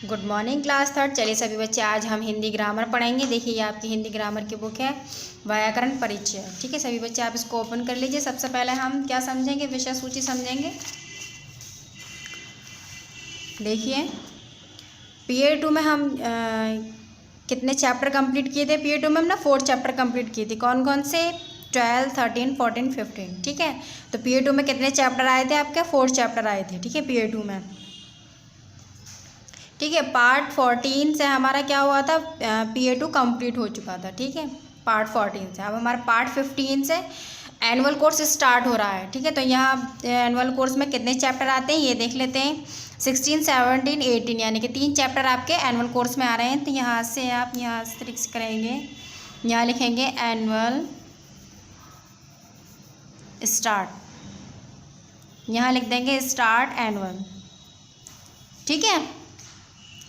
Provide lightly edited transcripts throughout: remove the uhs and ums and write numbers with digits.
Good morning class third. चलिए सभी बच्चे, आज हम हिंदी ग्रामर पढ़ेंगे। देखिए ये आपकी हिंदी ग्रामर की बुक है, व्याकरण परिचय। ठीक है सभी बच्चे, आप इसको ओपन कर लीजिए। सबसे पहले हम क्या समझेंगे, विषय सूची समझेंगे। देखिए पीरियड 2 में हम कितने चैप्टर कंप्लीट किए थे। पीरियड 2 में हम ना 4 चैप्टर कंप्लीट किए थे। कौन कौन से? 12, 13, 14, 15। ठीक है, तो पीरियड 2 में कितने चैप्टर आए थे आपके? 4 चैप्टर आए थे। ठीक है, पीरियड 2 में। ठीक है, पार्ट 14 से हमारा क्या हुआ था, पीरियड 2 कंप्लीट हो चुका था। ठीक है, पार्ट 14 से। अब हमारा पार्ट 15 से एनुअल कोर्स स्टार्ट हो रहा है। ठीक है, तो यहाँ एनुअल कोर्स में कितने चैप्टर आते हैं ये देख लेते हैं। 16, 17, 18 यानी कि 3 चैप्टर आपके एनुअल कोर्स में आ रहे हैं। तो यहाँ से आप यहाँ से ट्रिक्स करेंगे, यहाँ लिखेंगे एनुअल स्टार्ट, यहाँ लिख देंगे स्टार्ट एनुअल। ठीक है,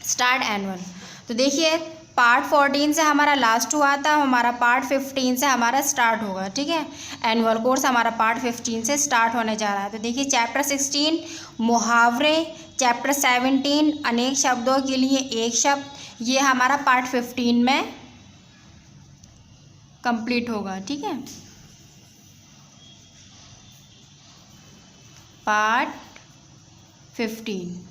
स्टार्ट एनुअल। तो देखिए पार्ट 14 से हमारा लास्ट हुआ था, हमारा पार्ट 15 से हमारा स्टार्ट होगा। ठीक है, एनुअल कोर्स हमारा पार्ट 15 से स्टार्ट होने जा रहा है। तो देखिए चैप्टर 16 मुहावरे, चैप्टर 17 अनेक शब्दों के लिए एक शब्द, ये हमारा पार्ट 15 में कंप्लीट होगा। ठीक है, पार्ट 15।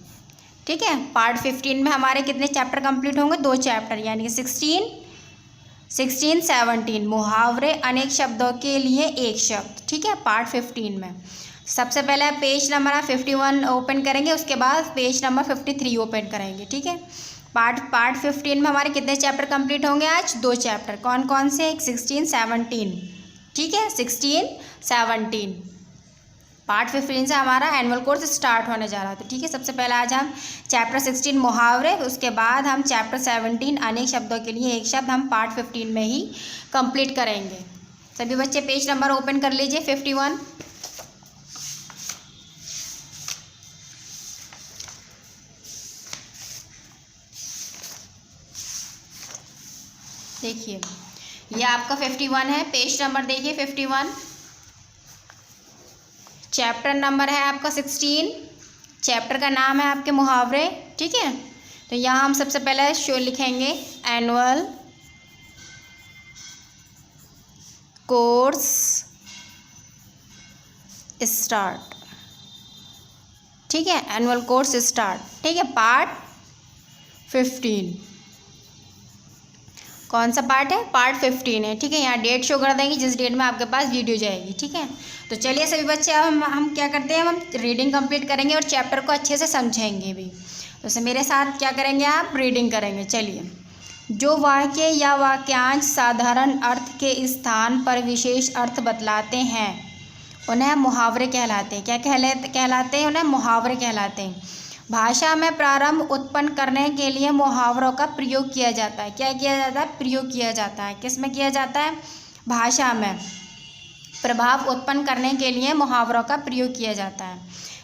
ठीक है, पार्ट 15 में हमारे कितने चैप्टर कंप्लीट होंगे? 2 चैप्टर, यानी कि 16, 17 मुहावरे अनेक शब्दों के लिए एक शब्द। ठीक है, पार्ट 15 में सबसे पहले पेज नंबर 51 ओपन करेंगे, उसके बाद पेज नंबर 53 ओपन करेंगे। ठीक है, पार्ट 15 में हमारे कितने चैप्टर कंप्लीट होंगे आज? 2 चैप्टर। कौन कौन से? 16, 17। ठीक है, 16, 17 पार्ट 15 से हमारा एनुअल कोर्स स्टार्ट होने जा रहा है। तो ठीक है, सबसे पहले आज हम चैप्टर 16 मुहावरे, उसके बाद हम चैप्टर 17 अनेक शब्दों के लिए एक शब्द हम पार्ट 15 में ही कंप्लीट करेंगे। सभी बच्चे पेज नंबर ओपन कर लीजिए 51। देखिए ये आपका 51 है, पेज नंबर देखिए 51। चैप्टर नंबर है आपका 16, चैप्टर का नाम है आपके मुहावरे। ठीक है, तो यहाँ हम सबसे पहले शो लिखेंगे एनुअल कोर्स स्टार्ट। ठीक है, एनुअल कोर्स स्टार्ट। ठीक है, पार्ट 15। कौन सा पार्ट है? पार्ट 15 है। ठीक है, यहाँ डेट शो कर देंगे जिस डेट में आपके पास वीडियो जाएगी। ठीक है, तो चलिए सभी बच्चे, अब हम क्या करते हैं, हम रीडिंग कंप्लीट करेंगे और चैप्टर को अच्छे से समझेंगे भी। तो मेरे साथ क्या करेंगे आप? रीडिंग करेंगे। चलिए, जो वाक्य या वाक्यांश साधारण अर्थ के स्थान पर विशेष अर्थ बतलाते हैं उन्हें मुहावरे कहलाते हैं। क्या कहलाते हैं? उन्हें मुहावरे कहलाते हैं। भाषा में प्रारंभ उत्पन्न करने के लिए मुहावरों का प्रयोग किया जाता है। क्या किया जाता है? प्रयोग किया जाता है। किस में किया जाता है? भाषा में प्रभाव उत्पन्न करने के लिए मुहावरों का प्रयोग किया जाता है।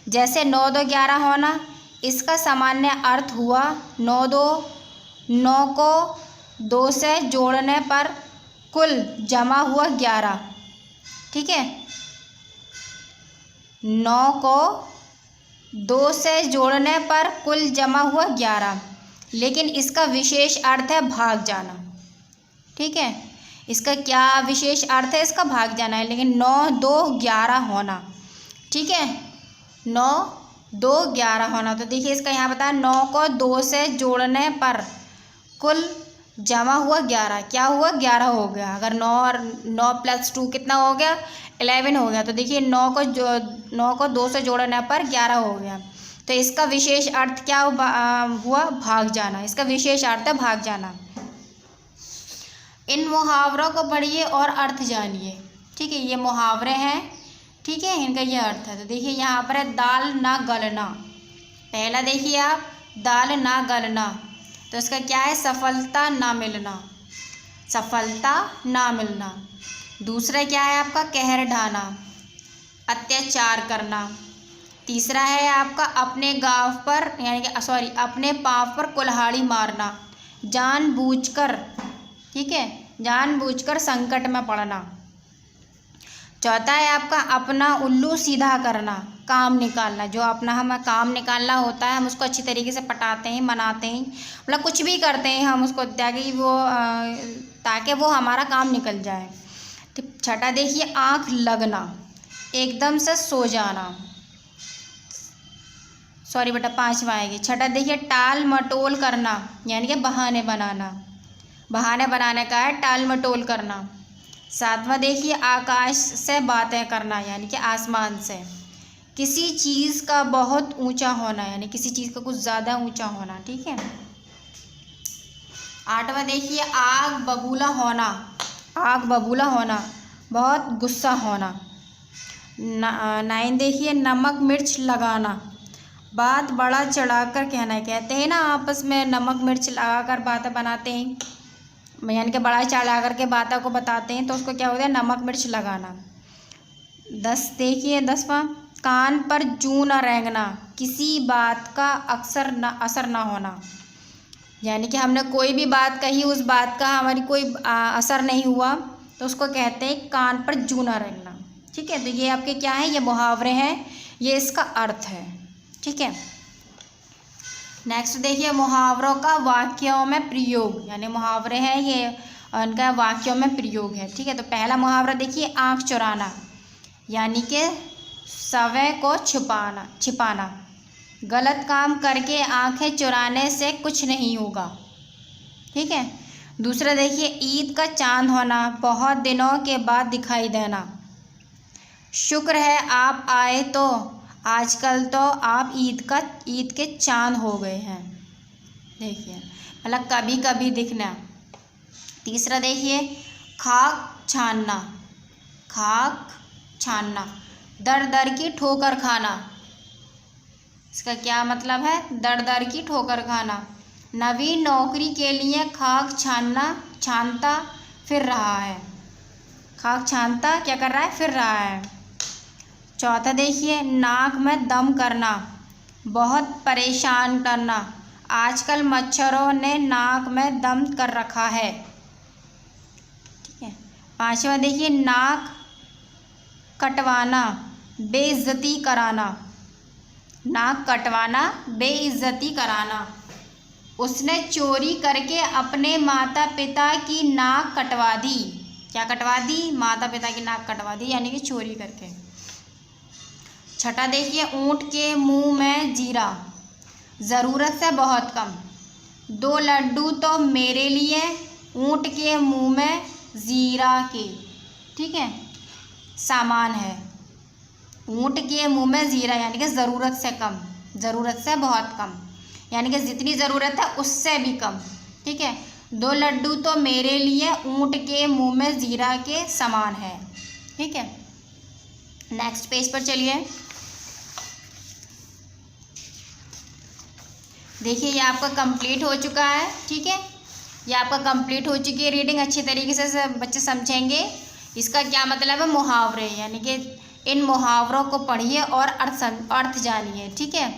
जैसे 9, 2, 11 होना, इसका सामान्य अर्थ हुआ 9 को 2 से जोड़ने पर कुल जमा हुआ 11। ठीक है, 9 को 2 से जोड़ने पर कुल जमा हुआ 11, लेकिन इसका विशेष अर्थ है भाग जाना। ठीक है, इसका क्या विशेष अर्थ है? इसका भाग जाना है। लेकिन 9, 2, 11 होना। ठीक है, 9, 2, 11 होना। तो देखिए इसका यहाँ बताया 9 को 2 से जोड़ने पर कुल जमा हुआ 11। क्या हुआ? 11 हो गया। अगर 9 और 9 + 2 कितना हो गया? 11 हो गया। तो देखिए 9 को 2 से जोड़ने पर 11 हो गया। तो इसका विशेष अर्थ क्या हुआ? भाग जाना। इसका विशेष अर्थ है भाग जाना। इन मुहावरों को पढ़िए और अर्थ जानिए। ठीक है, ये मुहावरे हैं। ठीक है, इनका ये अर्थ है। तो देखिए यहाँ पर है दाल ना गलना। पहला देखिए आप, दाल ना गलना, तो इसका क्या है? सफलता ना मिलना। सफलता ना मिलना। दूसरा क्या है आपका? कहर ढाना, अत्याचार करना। तीसरा है आपका अपने गाँव पर यानी कि अपने पाँव पर कुल्हाड़ी मारना, जानबूझकर। ठीक है, जानबूझकर संकट में पड़ना। चौथा है आपका अपना उल्लू सीधा करना। काम निकालना, जो अपना हमें काम निकालना होता है हम उसको अच्छी तरीके से पटाते हैं, मनाते हैं, मतलब कुछ भी करते हैं हम उसको ताकि वो हमारा काम निकल जाए। ठीक, छठा देखिए आँख लगना, एकदम से सो जाना, सॉरी बेटा पाँचवा आएगी। छठा देखिए टाल मटोल करना, यानी कि बहाने बनाना, बहाने बनाने का है टाल मटोल करना। सातवां देखिए आकाश से बातें करना, यानी कि आसमान से, किसी चीज़ का बहुत ऊंचा होना, यानी किसी चीज़ का कुछ ज़्यादा ऊंचा होना। ठीक है। आठवां देखिए आग बबूला होना, आग बबूला होना, बहुत गुस्सा होना। 9 देखिए नमक मिर्च लगाना, बात बड़ा चढ़ाकर कहना है। कहते हैं ना आपस में नमक मिर्च लगाकर बातें बनाते हैं, यानी कि बड़ा चढ़ा करके बातों को बताते हैं, तो उसको क्या होता है नमक मिर्च लगाना। 10 देखिए 10वां कान पर जूं न रेंगना, किसी बात का असर ना होना, यानी कि हमने कोई भी बात कही उस बात का हमारी कोई असर नहीं हुआ, तो उसको कहते हैं कान पर जूं न रेंगना। ठीक है। तो ये आपके क्या है, ये मुहावरे हैं, ये इसका अर्थ है। ठीक है। नेक्स्ट देखिए मुहावरों का वाक्यों में प्रयोग, यानी मुहावरे हैं ये उनका वाक्यों में प्रयोग है। ठीक है। तो पहला मुहावरा देखिए आँख चुराना, यानी कि समय को छिपाना, गलत काम करके आंखें चुराने से कुछ नहीं होगा। ठीक है। दूसरा देखिए ईद का चांद होना, बहुत दिनों के बाद दिखाई देना, शुक्र है आप आए तो, आजकल तो आप ईद के चांद हो गए हैं। देखिए मतलब कभी कभी दिखना। तीसरा देखिए खाक छानना, दर दर की ठोकर खाना, इसका क्या मतलब है, दर दर की ठोकर खाना। नवीन नौकरी के लिए खाक छानता फिर रहा है, खाक छानता क्या कर रहा है, फिर रहा है। चौथा देखिए नाक में दम करना, बहुत परेशान करना, आजकल मच्छरों ने नाक में दम कर रखा है। ठीक है। पांचवा देखिए नाक कटवाना, बेइज्जती कराना, नाक कटवाना बेइज्जती कराना, उसने चोरी करके अपने माता पिता की नाक कटवा दी, क्या कटवा दी, माता पिता की नाक कटवा दी, यानी कि चोरी करके। छठा देखिए ऊँट के मुंह में जीरा, ज़रूरत से बहुत कम, 2 लड्डू तो मेरे लिए, ऊँट के मुंह में जीरा के, ठीक है, सामान है। ऊँट के मुंह में जीरा यानी कि ज़रूरत से कम, ज़रूरत से बहुत कम, यानी कि जितनी ज़रूरत है उससे भी कम। ठीक है। 2 लड्डू तो मेरे लिए, ऊँट के मुंह में जीरा के समान है। ठीक है। नेक्स्ट पेज पर चलिए। देखिए ये आपका कंप्लीट हो चुका है। ठीक है। ये आपका कंप्लीट हो चुकी है रीडिंग, अच्छी तरीके से बच्चे समझेंगे। इसका क्या मतलब है, मुहावरे, यानी कि इन मुहावरों को पढ़िए और अर्थ जानिए। ठीक है।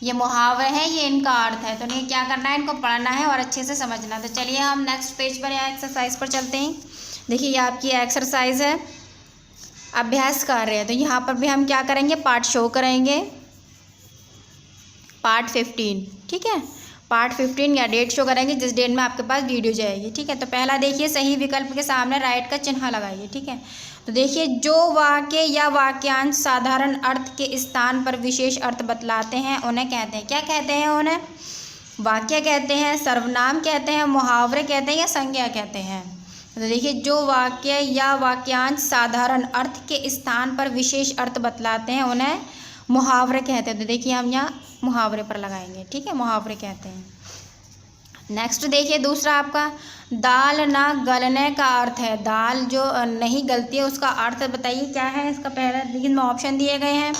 ये मुहावरे हैं, ये इनका अर्थ है, तो इन्हें क्या करना है, इनको पढ़ना है और अच्छे से समझना है। तो चलिए हम नेक्स्ट पेज पर या एक्सरसाइज पर चलते हैं। देखिए ये आपकी एक्सरसाइज है, अभ्यास कार्य है। तो यहाँ पर भी हम क्या करेंगे, पार्ट शो करेंगे, पार्ट 15। ठीक है। पार्ट 15 या डेट शो करेंगे जिस डेट में आपके पास वीडियो जाएगी। ठीक है। तो पहला देखिए सही विकल्प के सामने राइट का चिन्ह लगाइए। ठीक है। तो देखिए जो वाक्य या वाक्यांश साधारण अर्थ के स्थान पर विशेष अर्थ बतलाते हैं उन्हें कहते हैं, क्या कहते हैं, उन्हें वाक्य कहते हैं, सर्वनाम कहते हैं, मुहावरे कहते हैं या संज्ञा कहते हैं। तो देखिए जो वाक्य या वाक्यांश साधारण अर्थ के स्थान पर विशेष अर्थ बतलाते हैं उन्हें मुहावरे कहते हैं। तो देखिए हम यहाँ मुहावरे पर लगाएंगे। ठीक है। मुहावरे कहते हैं। नेक्स्ट देखिए दूसरा आपका दाल ना गलने का अर्थ है, दाल जो नहीं गलती है उसका अर्थ बताइए क्या है इसका। पहला देखिए में ऑप्शन दिए गए हैं,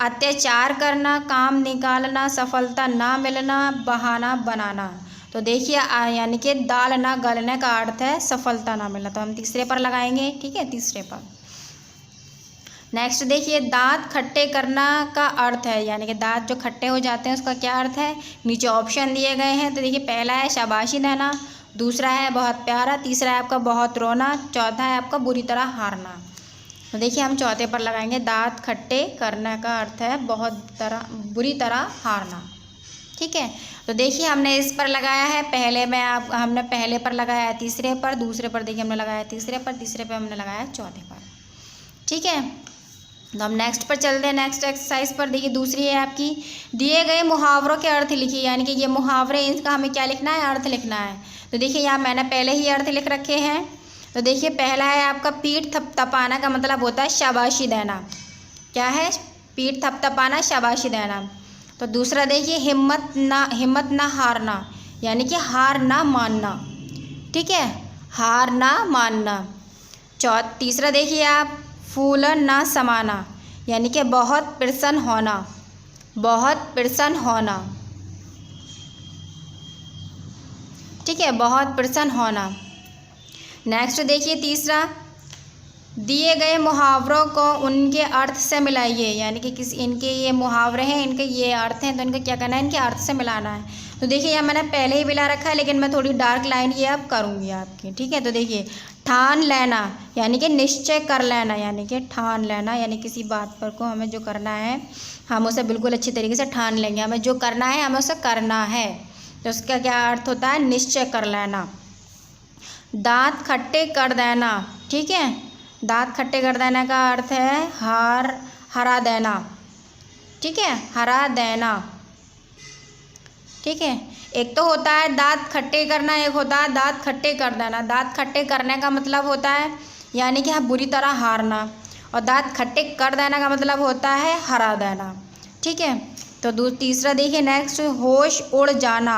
अत्याचार करना, काम निकालना, सफलता ना मिलना, बहाना बनाना। तो देखिए यानी कि दाल ना गलने का अर्थ है सफलता ना मिलना, तो हम तीसरे पर लगाएंगे। ठीक है। तीसरे पर। नेक्स्ट देखिए दांत खट्टे करना का अर्थ है, यानी कि दांत जो खट्टे हो जाते हैं उसका क्या अर्थ है, नीचे ऑप्शन दिए गए हैं। तो देखिए पहला है शाबाशी देना, दूसरा है बहुत प्यारा, तीसरा है आपका बहुत रोना, चौथा है आपका बुरी तरह हारना। तो देखिए हम चौथे पर लगाएंगे दांत खट्टे करने का अर्थ है बुरी तरह हारना। ठीक है, तो देखिए हमने इस पर लगाया है, हमने पहले पर लगाया है तीसरे पर, दूसरे पर देखिए हमने लगाया तीसरे पर, तीसरे पर हमने लगाया चौथे पर। ठीक है, तो हम नेक्स्ट पर चलते हैं, नेक्स्ट एक्सरसाइज पर। देखिए दूसरी है आपकी, दिए गए मुहावरों के अर्थ लिखिए, यानी कि ये मुहावरे, इनका हमें क्या लिखना है, अर्थ लिखना है। तो देखिए यहाँ मैंने पहले ही अर्थ लिख रखे हैं। तो देखिए पहला है आपका पीठ थपथपाना का मतलब होता है शाबाशी देना। क्या है, पीठ थपथपाना शाबाशी देना। तो दूसरा देखिए हिम्मत ना हारना, यानी कि हार ना मानना। ठीक है, हार ना मानना। तीसरा देखिए आप फूलन ना समाना, यानी कि बहुत प्रसन्न होना, बहुत प्रसन्न होना। ठीक है, बहुत प्रसन्न होना। नेक्स्ट देखिए तीसरा, दिए गए मुहावरों को उनके अर्थ से मिलाइए, यानी कि इनके ये मुहावरे हैं, इनके ये अर्थ हैं, तो इनका क्या करना है, इनके अर्थ से मिलाना है। तो देखिए यहाँ मैंने पहले ही मिला रखा है, लेकिन मैं थोड़ी डार्क लाइन ये अब करूँगी आपकी। ठीक है, तो देखिए ठान लेना, यानी कि निश्चय कर लेना, यानी कि ठान लेना, यानी किसी बात पर को हमें जो करना है हम उसे बिल्कुल अच्छी तरीके से ठान लेंगे, हमें जो करना है हमें उसे करना है। तो उसका क्या अर्थ होता है, निश्चय कर लेना। दांत खट्टे कर देना। ठीक है, दांत खट्टे कर देने का अर्थ है हरा देना। ठीक है, हरा देना। ठीक है, एक तो होता है दांत खट्टे करना, एक होता है दांत खट्टे कर देना। दांत खट्टे करने का मतलब होता है यानी कि हाँ बुरी तरह हारना, और दांत खट्टे कर देना का मतलब होता है हरा देना। ठीक है, तो तीसरा देखिए नेक्स्ट, होश उड़ जाना।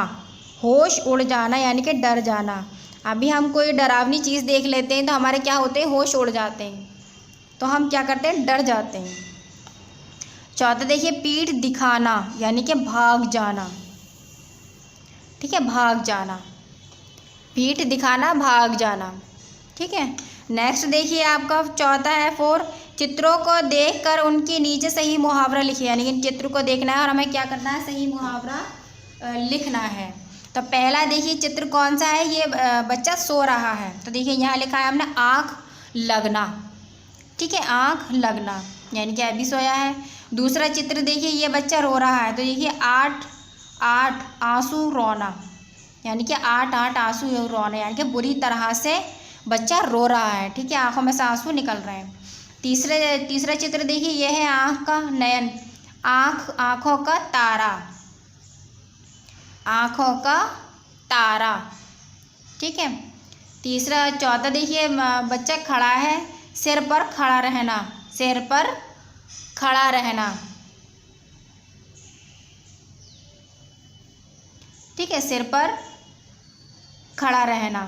होश उड़ जाना यानी कि डर जाना। अभी हम कोई डरावनी चीज़ देख लेते हैं तो हमारे क्या होते हैं, होश उड़ जाते हैं, तो हम क्या करते हैं, डर जाते हैं। चौथा देखिए पीठ दिखाना, यानी कि भाग जाना। ठीक है, भाग जाना, पीठ दिखाना, भाग जाना। ठीक है, नेक्स्ट देखिए आपका चौथा है 4, चित्रों को देखकर उनके नीचे सही मुहावरा लिखिए, यानी कि चित्र को देखना है और हमें क्या करना है, सही मुहावरा लिखना है। तो पहला देखिए चित्र कौन सा है, ये बच्चा सो रहा है, तो देखिए यहाँ लिखा है हमने आँख लगना। ठीक है, आँख लगना यानी कि अभी सोया है। दूसरा चित्र देखिए ये बच्चा रो रहा है, तो देखिए 8 आंसू रोना, यानी कि 8 आंसू रोना, यानी कि बुरी तरह से बच्चा रो रहा है। ठीक है, आँखों में से आंसू निकल रहे हैं। तीसरा चित्र देखिए ये है आँख का नयन, आँखों का तारा, आँखों का तारा। ठीक है, चौथा देखिए बच्चा खड़ा है, सिर पर खड़ा रहना, सिर पर खड़ा रहना। ठीक है, सिर पर खड़ा रहना।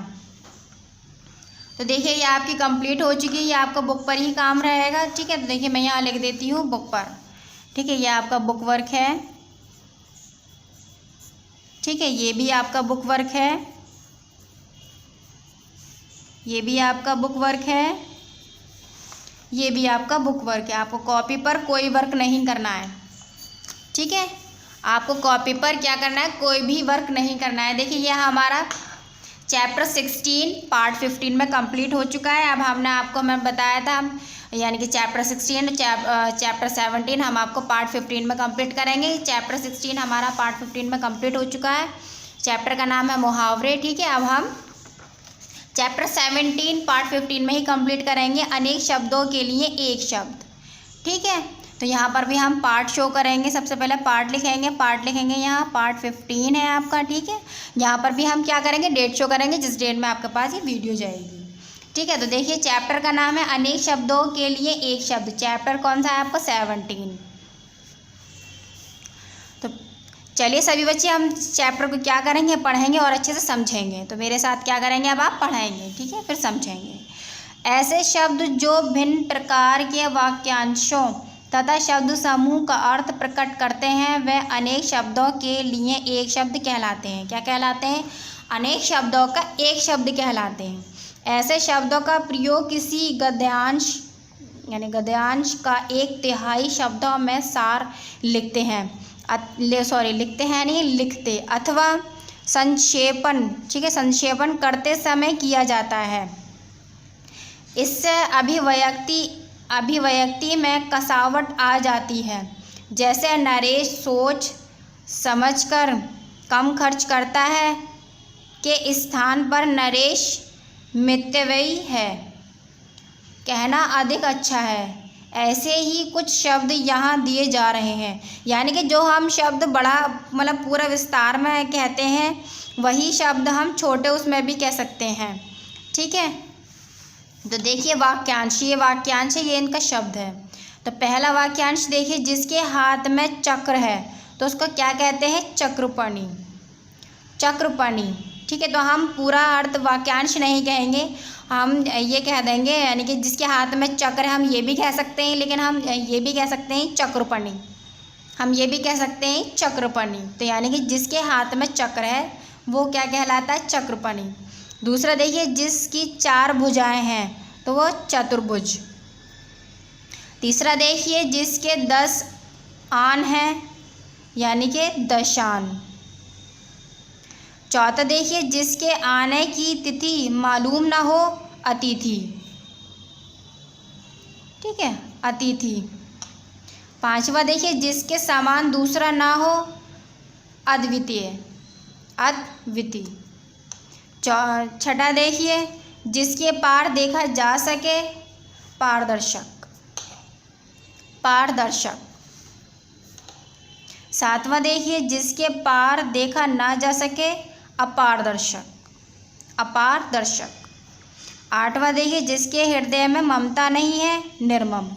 तो देखिए ये आपकी कंप्लीट हो चुकी है, ये आपका बुक पर ही काम रहेगा। ठीक है, तो देखिए मैं यहाँ लिख देती हूँ बुक पर। ठीक है, ये आपका बुक वर्क है। ठीक है, ये भी आपका बुक वर्क है, ये भी आपका बुक वर्क है, ये भी आपका बुक वर्क है। आपको कॉपी पर कोई वर्क नहीं करना है। ठीक है, आपको कॉपी पर क्या करना है, कोई भी वर्क नहीं करना है। देखिए यह हमारा चैप्टर 16 पार्ट 15 में कंप्लीट हो चुका है। अब मैं बताया था यानी कि चैप्टर 16 चैप्टर 17 हम आपको पार्ट 15 में कंप्लीट करेंगे। चैप्टर 16 हमारा पार्ट 15 में कंप्लीट हो चुका है। चैप्टर का नाम है मुहावरे। ठीक है, अब हम चैप्टर 17 पार्ट 15 में ही कंप्लीट करेंगे, अनेक शब्दों के लिए एक शब्द। ठीक है, तो यहाँ पर भी हम पार्ट शो करेंगे। सबसे पहले पार्ट लिखेंगे यहाँ पार्ट 15 है आपका। ठीक है, यहाँ पर भी हम क्या करेंगे, डेट शो करेंगे जिस डेट में आपके पास ये वीडियो जाएगी। ठीक है, तो देखिए चैप्टर का नाम है अनेक शब्दों के लिए एक शब्द। चैप्टर कौन सा है आपका, 17। तो चलिए सभी बच्चे हम चैप्टर को क्या करेंगे, पढ़ेंगे और अच्छे से समझेंगे। तो मेरे साथ क्या करेंगे, अब आप पढ़ाएंगे। ठीक है, फिर समझेंगे। ऐसे शब्द जो भिन्न प्रकार के वाक्यांशों तथा शब्द समूह का अर्थ प्रकट करते हैं वे अनेक शब्दों के लिए एक शब्द कहलाते हैं। क्या कहलाते हैं, अनेक शब्दों का एक शब्द कहलाते हैं। ऐसे शब्दों का प्रयोग किसी गद्यांश यानी गद्यांश का 1/3 शब्दों में सार लिखते अथवा संक्षेपण, ठीक है, संक्षेपण करते समय किया जाता है। इससे अभिव्यक्ति अभिव्यक्ति में कसावट आ जाती है। जैसे नरेश सोच समझकर कम खर्च करता है के स्थान पर नरेश मितव्ययी है, कहना अधिक अच्छा है। ऐसे ही कुछ शब्द यहाँ दिए जा रहे हैं, यानी कि जो हम शब्द बड़ा मतलब पूरा विस्तार में कहते हैं वही शब्द हम छोटे उसमें भी कह सकते हैं। ठीक है, तो देखिए वाक्यांश, ये वाक्यांश है, ये इनका शब्द है। तो पहला वाक्यांश देखिए, जिसके हाथ में चक्र है तो उसको क्या कहते हैं? चक्रपाणी, चक्रपाणी। ठीक है, तो हम पूरा अर्थ वाक्यांश नहीं कहेंगे, हम ये कह देंगे यानी कि जिसके हाथ में चक्र है, हम ये भी कह सकते हैं, लेकिन हम ये भी कह सकते हैं चक्रपाणी, हम ये भी कह सकते हैं चक्रपाणी। तो यानी कि जिसके हाथ में चक्र है वो क्या कहलाता है? चक्रपाणी। दूसरा देखिए, जिसकी 4 भुजाएं हैं तो वो चतुर्भुज। तीसरा देखिए, जिसके 10 आन हैं यानी कि दशान। चौथा देखिए, जिसके आने की तिथि मालूम ना हो, अतिथि। ठीक है, अतिथि। पांचवा देखिए, जिसके समान दूसरा ना हो, अद्वितीय, अद्वितीय। छठा देखिए, जिसके पार देखा जा सके, पारदर्शक, पारदर्शक। सातवां देखिए, जिसके पार देखा ना जा सके, अपारदर्शक, अपारदर्शक। आठवां देखिए, जिसके हृदय में ममता नहीं है, निर्मम।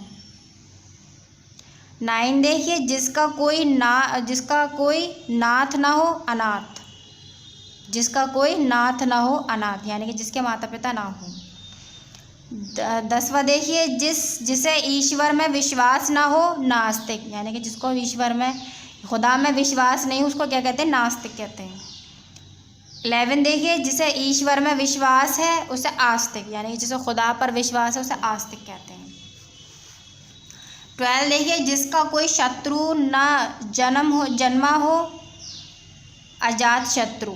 9 देखिए, जिसका कोई नाथ ना हो, अनाथ, जिसका कोई नाथ ना हो, अनाथ, यानी कि जिसके माता पिता ना हो। 10वां देखिए, जिसे ईश्वर में विश्वास ना हो, नास्तिक, यानी कि जिसको ईश्वर में, खुदा में विश्वास नहीं, उसको क्या कहते हैं? नास्तिक कहते हैं। 11 देखिए, जिसे ईश्वर में विश्वास है उसे आस्तिक, यानी कि जिसे खुदा पर विश्वास है उसे आस्तिक कहते हैं। 12 देखिए, जिसका कोई शत्रु ना जन्मा हो, अजात शत्रु।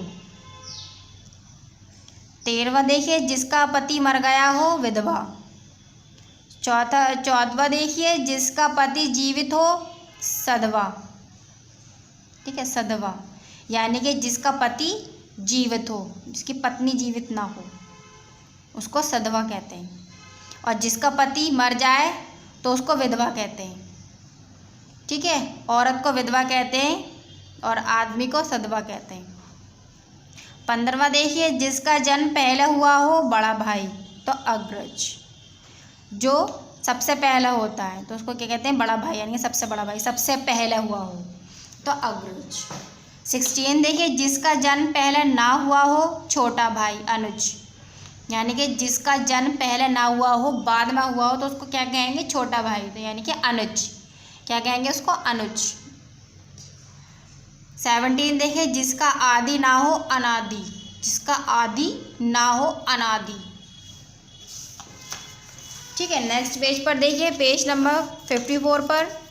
13वां देखिए, जिसका पति मर गया हो, विधवा। 14वां देखिए, जिसका पति जीवित हो, सधवा। ठीक है, सधवा, यानी कि जिसका पति जीवित हो, जिसकी पत्नी जीवित ना हो, उसको सधवा कहते हैं। और जिसका पति मर जाए तो उसको विधवा कहते हैं। ठीक है, औरत को विधवा कहते हैं और आदमी को सधवा कहते हैं। 15वां देखिए, जिसका जन्म पहले हुआ हो, बड़ा भाई, तो अग्रज, जो सबसे पहला होता है तो उसको क्या कहते हैं? बड़ा भाई, यानी कि सबसे बड़ा भाई, सबसे पहले हुआ हो तो अग्रज। 16 देखिए, जिसका जन्म पहले ना हुआ हो, छोटा भाई, अनुज, यानी कि जिसका जन्म पहले ना हुआ हो, बाद में हुआ हो तो उसको क्या कहेंगे? छोटा भाई, तो यानी कि अनुज, क्या कहेंगे उसको? अनुज। 17 देखिए, जिसका आदि ना हो, अनादि, जिसका आदि ना हो, अनादि। ठीक है, नेक्स्ट पेज पर देखिए, पेज नंबर 54 पर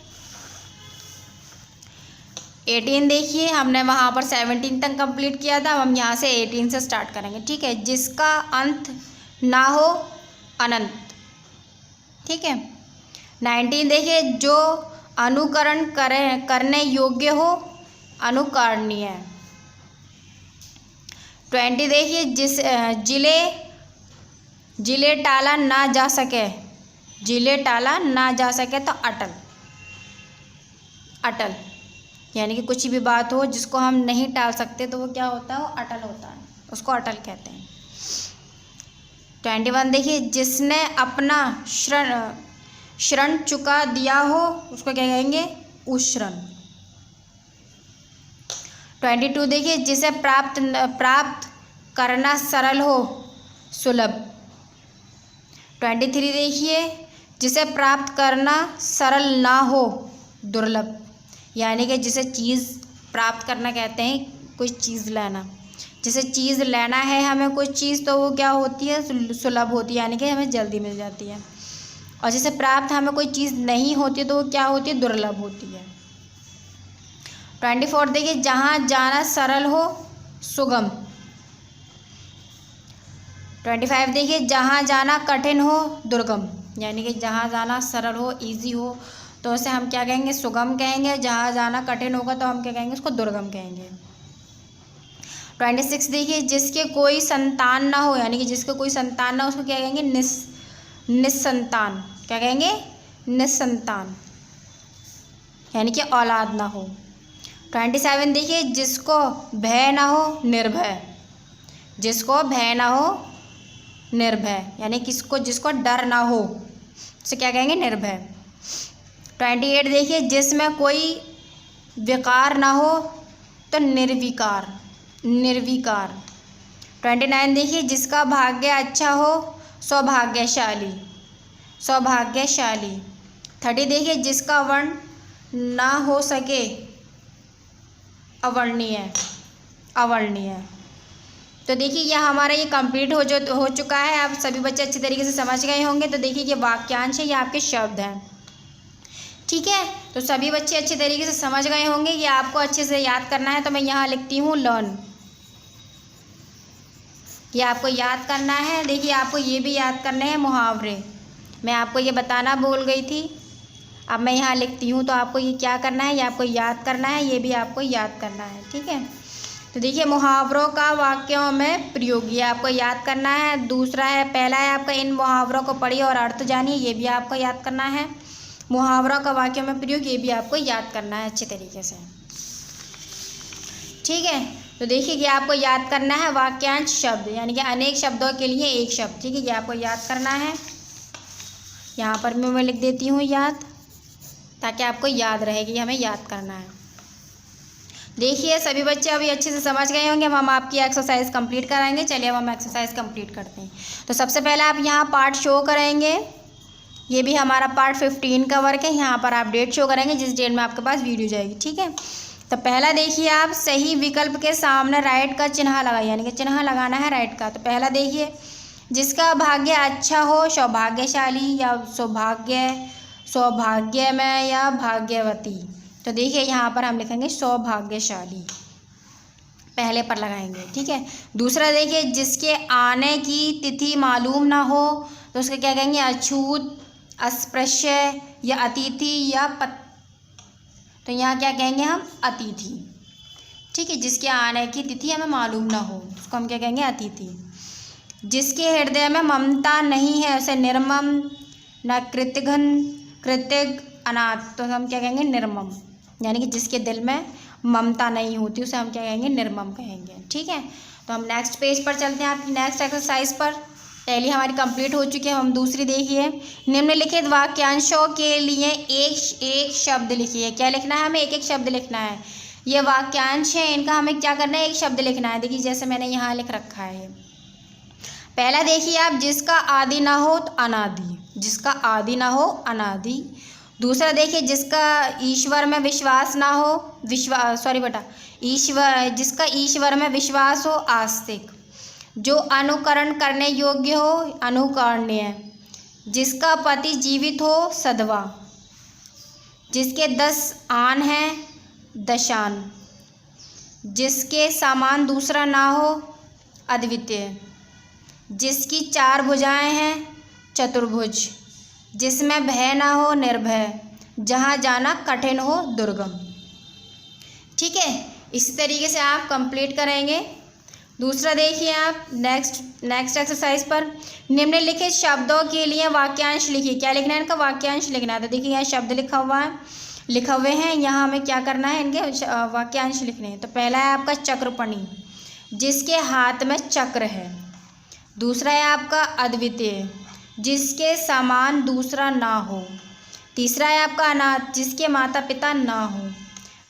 18 देखिए, हमने वहाँ पर 17 तक कंप्लीट किया था, हम यहाँ से 18 से स्टार्ट करेंगे। ठीक है, जिसका अंत ना हो, अनंत। ठीक है, 19 देखिए, जो अनुकरण करने योग्य हो, अनुकरणीय। 20 देखिए, जिले टाला ना जा सके, जिले टाला ना जा सके तो अटल, अटल, यानी कि कुछ भी बात हो जिसको हम नहीं टाल सकते तो वो क्या होता है? वो अटल होता है, उसको अटल कहते हैं। 21 देखिए, जिसने अपना शरण चुका दिया हो, उसको क्या कहेंगे? उशरण। 22 देखिए, जिसे प्राप्त करना सरल हो, सुलभ। 23 देखिए, जिसे प्राप्त करना सरल ना हो, दुर्लभ, यानी कि जिसे चीज़ प्राप्त करना कहते हैं, कोई चीज़ लेना, जिसे चीज़ लेना है हमें कोई चीज़ तो वो क्या होती है? सुलभ होती है, यानी कि हमें जल्दी मिल जाती है। और जिसे प्राप्त हमें कोई चीज़ नहीं होती तो वो क्या होती है? दुर्लभ होती है। 24 देखिए, जहाँ जाना सरल हो, सुगम। 25 देखिए, जहाँ जाना कठिन हो, दुर्गम। यानी कि जहाँ जाना सरल हो, इजी हो, तो उसे हम क्या कहेंगे, सुगम कहेंगे। जहाँ जाना कठिन होगा तो हम क्या कहेंगे, उसको दुर्गम कहेंगे। 26 देखिए, जिसके कोई संतान ना हो, यानी कि जिसके कोई संतान ना हो, उसको क्या कहेंगे, निस्संतान। क्या कहेंगे, निस्संतान, यानी कि औलाद ना हो। 27 देखिए, जिसको भय ना हो, निर्भय। जिसको भय ना हो, निर्भय, यानी किसको, जिसको डर ना हो, उसे क्या कहेंगे, निर्भय। 28 देखिए, जिसमें कोई विकार ना हो, तो निर्विकार, निर्विकार। 29 देखिए, जिसका भाग्य अच्छा हो, सौभाग्यशाली, सौभाग्यशाली। 30 देखिए, जिसका वर्ण ना हो सके, अवर्णीय, अवर्णीय। तो देखिए यह हमारा ये कंप्लीट हो चुका है। आप सभी बच्चे अच्छी तरीके से समझ गए होंगे। तो देखिए ये वाक्यांश है, ये आपके शब्द हैं, ठीक है। तो सभी बच्चे अच्छे तरीके से समझ गए होंगे। ये आपको अच्छे से याद करना है। तो मैं यहाँ लिखती हूँ लर्न, ये आपको याद करना है। देखिए आपको ये भी याद करने हैं मुहावरे, मैं आपको ये बताना भूल गई थी। अब मैं यहाँ लिखती हूँ, तो आपको ये क्या करना है, ये आपको याद करना है, ये भी आपको याद करना है, ठीक है। तो देखिए मुहावरों का वाक्यों में प्रयोग, ये आपको याद करना है। दूसरा है, पहला है आपका, इन मुहावरों को पढ़िए और अर्थ जानिए, ये भी आपको याद करना है। मुहावरों का वाक्यों में प्रयोग, ये भी आपको याद करना है अच्छे तरीके से, ठीक है। तो देखिए ये आपको याद करना है वाक्यांश शब्द, यानी कि अनेक शब्दों के लिए एक शब्द, ठीक है। ये आपको याद करना है। यहाँ पर मैं लिख देती हूँ याद, ताकि आपको याद रहे कि हमें याद करना है। देखिए सभी बच्चे अभी अच्छे से समझ गए होंगे। अब हम आपकी एक्सरसाइज कंप्लीट कराएंगे। चलिए अब हम एक्सरसाइज कंप्लीट करते हैं। तो सबसे पहले आप यहाँ पार्ट शो करेंगे, ये भी हमारा पार्ट 15 का वर्क है। यहाँ पर आप डेट शो करेंगे, जिस डेट में आपके पास वीडियो जाएगी, ठीक है। तो पहला देखिए, आप सही विकल्प के सामने राइट का चिन्ह लगाइए, यानी कि चिन्ह लगाना है राइट का। तो पहला देखिए, जिसका भाग्य अच्छा हो, सौभाग्यशाली या सौभाग्य में या भाग्यवती। तो देखिए यहाँ पर हम लिखेंगे सौभाग्यशाली, पहले पर लगाएंगे, ठीक है। दूसरा देखिए, जिसके आने की तिथि मालूम ना हो, तो उसका क्या कहेंगे, अछूत, अस्पृश्य या अतिथि या तो यहाँ क्या कहेंगे हम, अतिथि, ठीक है। जिसके आने की तिथि हमें मालूम ना हो, उसको हम क्या कहेंगे, अतिथि। जिसके हृदय में ममता नहीं है, उसे निर्मम, न कृतघ्न, कृतज्ञ, अनाथ, तो हम क्या कहेंगे, निर्मम, यानी कि जिसके दिल में ममता नहीं होती, उसे हम क्या कहेंगे, निर्मम कहेंगे, ठीक है। तो हम नेक्स्ट पेज पर चलते हैं, आपकी नेक्स्ट एक्सरसाइज पर। पहली हमारी कंप्लीट हो चुकी है, हम दूसरी देखिए। निम्नलिखित वाक्यांशों के लिए एक शब्द लिखिए। क्या लिखना है हमें, एक शब्द लिखना है। ये वाक्यांश है, इनका हमें क्या करना है, एक शब्द लिखना है। देखिए जैसे मैंने यहाँ लिख रखा है। पहला देखिए आप, जिसका आदि ना हो तो अनादि, जिसका आदि ना हो, अनादि। दूसरा देखिए, जिसका ईश्वर में विश्वास ना हो, जिसका ईश्वर में विश्वास हो, आस्तिक। जो अनुकरण करने योग्य हो, अनुकरणीय। जिसका पति जीवित हो, सधवा। जिसके 10 आन हैं, दशान। जिसके समान दूसरा ना हो, अद्वितीय। जिसकी 4 भुजाएं हैं, चतुर्भुज। जिसमें भय ना हो, निर्भय। जहाँ जाना कठिन हो, दुर्गम, ठीक है। इसी तरीके से आप कंप्लीट करेंगे। दूसरा देखिए आप नेक्स्ट एक्सरसाइज पर, निम्नलिखित शब्दों के लिए वाक्यांश लिखिए। क्या लिखना है, इनका वाक्यांश लिखना है। तो देखिए यहाँ शब्द लिखा हुए हैं, यहाँ हमें क्या करना है, इनके वाक्यांश लिखने हैं। तो पहला है आपका चक्रपणि, जिसके हाथ में चक्र है। दूसरा है आपका अद्वितीय, जिसके समान दूसरा ना हो। तीसरा है आपका अनाथ, जिसके माता पिता ना हो।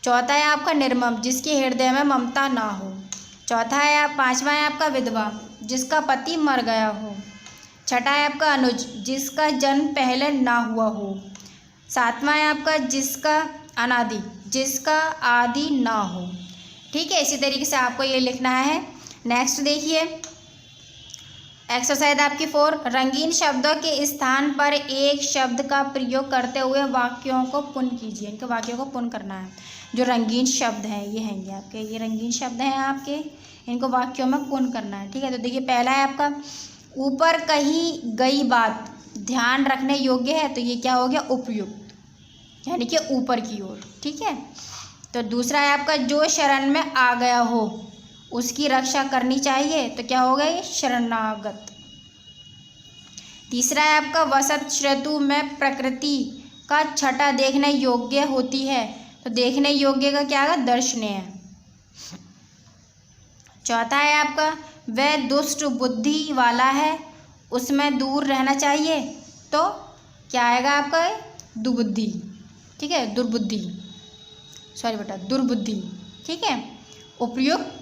चौथा है आपका निर्मम, जिसके हृदय में ममता ना हो। पांचवा है आपका विधवा, जिसका पति मर गया हो। छठा है आपका अनुज, जिसका जन्म पहले ना हुआ हो। सातवां है आपका जिसका अनादि, जिसका आदि ना हो, ठीक है। इसी तरीके से आपको ये लिखना है। नेक्स्ट देखिए एक्सरसाइज आपकी 4, रंगीन शब्दों के स्थान पर एक शब्द का प्रयोग करते हुए वाक्यों को पूर्ण कीजिए। इनके वाक्यों को पूर्ण करना है। जो रंगीन शब्द हैं ये हैं, ये आपके ये रंगीन शब्द हैं आपके, इनको वाक्यों में पूर्ण करना है, ठीक है। तो देखिए पहला है आपका, ऊपर कही गई बात ध्यान रखने योग्य है, तो ये क्या हो गया, उपयुक्त, यानी कि ऊपर की ओर। ठीक है। तो दूसरा है आपका जो शरण में आ गया हो उसकी रक्षा करनी चाहिए, तो क्या होगा ये, शरणागत। तीसरा है आपका वसंत ऋतु में प्रकृति का छटा देखने योग्य होती है, तो देखने योग्य का क्या होगा, दर्शनीय। चौथा है आपका वह दुष्ट बुद्धि वाला है उसमें दूर रहना चाहिए, तो क्या आएगा आपका, दुर्बुद्धि। ठीक है, दुर्बुद्धि, सॉरी बेटा, दुर्बुद्धि। ठीक है। उपयुक्त,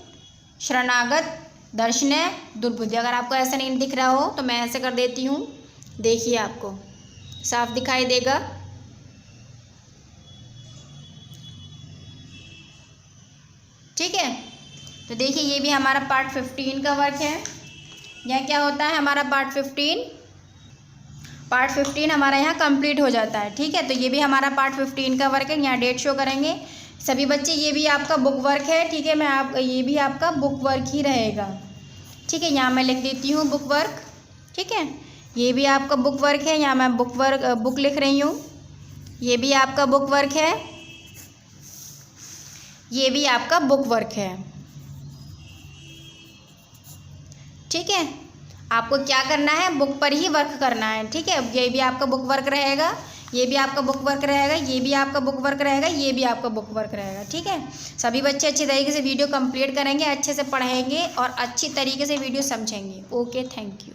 शरणागत, दर्शनीय, दुर्बुद्धि। अगर आपको ऐसा नहीं दिख रहा हो तो मैं ऐसे कर देती हूँ, देखिए आपको साफ दिखाई देगा। ठीक है। तो देखिए ये भी हमारा पार्ट 15 का वर्क है। यह क्या होता है हमारा पार्ट 15 हमारा यहाँ कंप्लीट हो जाता है। ठीक है। तो ये भी हमारा पार्ट 15 का वर्क है। यहाँ डेट शो करेंगे सभी बच्चे, ये भी आपका बुक वर्क है। ठीक है, ये भी आपका बुक वर्क ही रहेगा। ठीक है, यहाँ मैं लिख देती हूँ बुक वर्क। ठीक है, ये भी आपका बुक वर्क है, यहाँ मैं बुक लिख रही हूँ। ये भी आपका बुक वर्क है, ये भी आपका बुक वर्क है। ठीक है, आपको क्या करना है, बुक पर ही वर्क करना है। ठीक है, ये भी आपका बुक वर्क रहेगा, ये भी आपका बुक वर्क रहेगा, ये भी आपका बुक वर्क रहेगा, ये भी आपका बुक वर्क रहेगा। ठीक है, सभी बच्चे अच्छी तरीके से वीडियो कंप्लीट करेंगे, अच्छे से पढ़ेंगे और अच्छी तरीके से वीडियो समझेंगे। Okay, thank you.